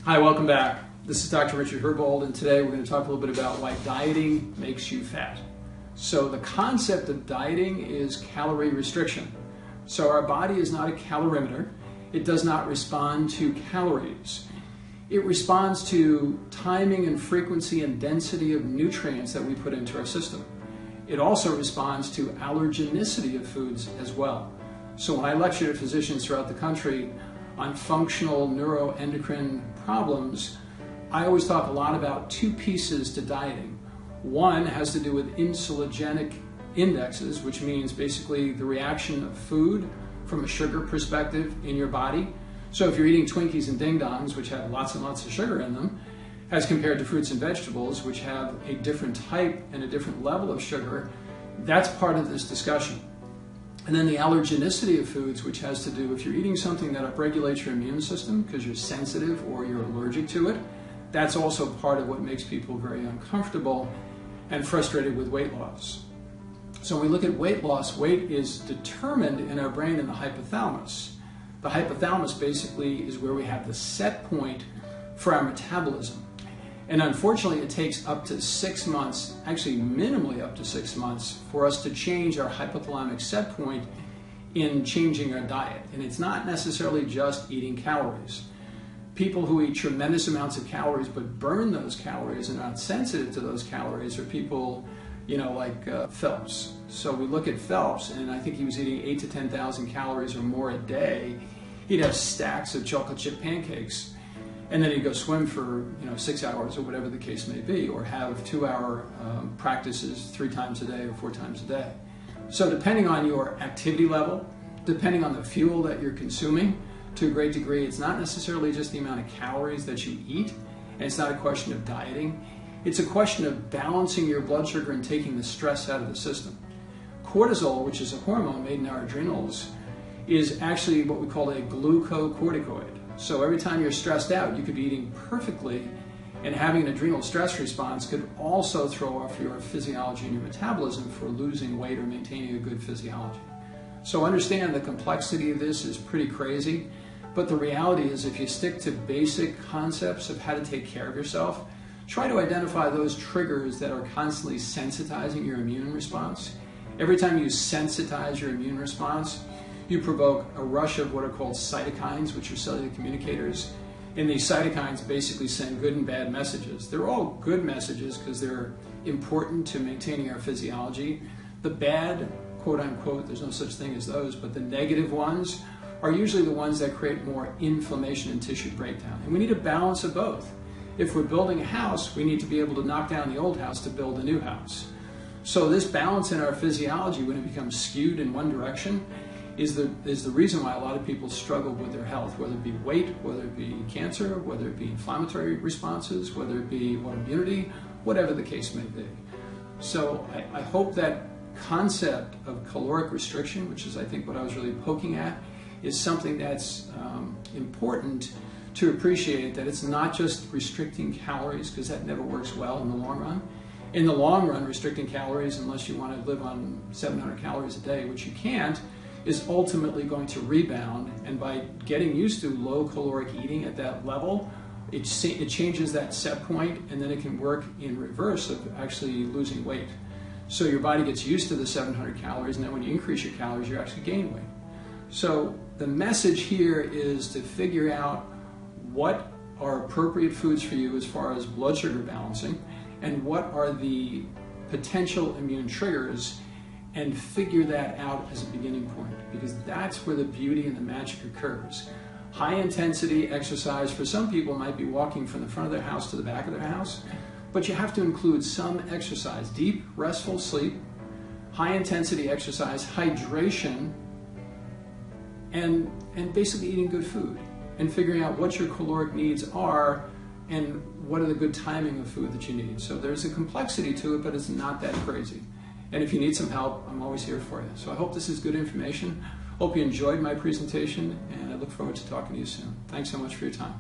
Hi, welcome back. This is Dr. Richard Herbold, and today we're going to talk a little bit about why dieting makes you fat. So the concept of dieting is calorie restriction. So our body is not a calorimeter. It does not respond to calories. It responds to timing and frequency and density of nutrients that we put into our system. It also responds to allergenicity of foods as well. So when I lecture to physicians throughout the country on functional neuroendocrine problems, I always talk a lot about two pieces to dieting. One has to do with insulinogenic indexes, which means basically the reaction of food from a sugar perspective in your body. So if you're eating Twinkies and Ding Dongs, which have lots and lots of sugar in them, as compared to fruits and vegetables, which have a different type and a different level of sugar, that's part of this discussion. And then the allergenicity of foods, which has to do if you're eating something that upregulates your immune system because you're sensitive or you're allergic to it, that's also part of what makes people very uncomfortable and frustrated with weight loss. So when we look at weight loss, weight is determined in our brain in the hypothalamus. The hypothalamus basically is where we have the set point for our metabolism. And unfortunately, it takes up to 6 months, actually minimally up to 6 months, for us to change our hypothalamic set point in changing our diet. And it's not necessarily just eating calories. People who eat tremendous amounts of calories but burn those calories and are not sensitive to those calories are people, like Phelps. So we look at Phelps, and I think he was eating 8,000 to 10,000 calories or more a day. He'd have stacks of chocolate chip pancakes, and then he'd go swim for 6 hours or whatever the case may be, or have 2-hour practices 3 times a day or 4 times a day. So depending on your activity level, depending on the fuel that you're consuming, to a great degree, it's not necessarily just the amount of calories that you eat, and it's not a question of dieting. It's a question of balancing your blood sugar and taking the stress out of the system. Cortisol, which is a hormone made in our adrenals, is actually what we call a glucocorticoid. So every time you're stressed out, you could be eating perfectly, and having an adrenal stress response could also throw off your physiology and your metabolism for losing weight or maintaining a good physiology. So understand the complexity of this is pretty crazy, but the reality is if you stick to basic concepts of how to take care of yourself, try to identify those triggers that are constantly sensitizing your immune response. Every time you sensitize your immune response, you provoke a rush of what are called cytokines, which are cellular communicators. And these cytokines basically send good and bad messages. They're all good messages because they're important to maintaining our physiology. The bad, quote unquote, there's no such thing as those, but the negative ones are usually the ones that create more inflammation and tissue breakdown. And we need a balance of both. If we're building a house, we need to be able to knock down the old house to build a new house. So this balance in our physiology, when it becomes skewed in one direction, is the reason why a lot of people struggle with their health, whether it be weight, whether it be cancer, whether it be inflammatory responses, whether it be autoimmunity, whatever the case may be. So I hope that concept of caloric restriction, which is I think what I was really poking at, is something that's important to appreciate, that it's not just restricting calories, because that never works well in the long run. In the long run, restricting calories, unless you want to live on 700 calories a day, which you can't, is ultimately going to rebound, and by getting used to low caloric eating at that level, it changes that set point, and then it can work in reverse of actually losing weight. So your body gets used to the 700 calories, and then when you increase your calories, you actually gain weight. So the message here is to figure out what are appropriate foods for you as far as blood sugar balancing, and what are the potential immune triggers, and figure that out as a beginning point, because that's where the beauty and the magic occurs. High intensity exercise for some people might be walking from the front of their house to the back of their house, but you have to include some exercise, deep, restful sleep, high intensity exercise, hydration, and basically eating good food, and figuring out what your caloric needs are and what are the good timing of food that you need. So there's a complexity to it, but it's not that crazy. And if you need some help, I'm always here for you. So I hope this is good information. Hope you enjoyed my presentation, and I look forward to talking to you soon. Thanks so much for your time.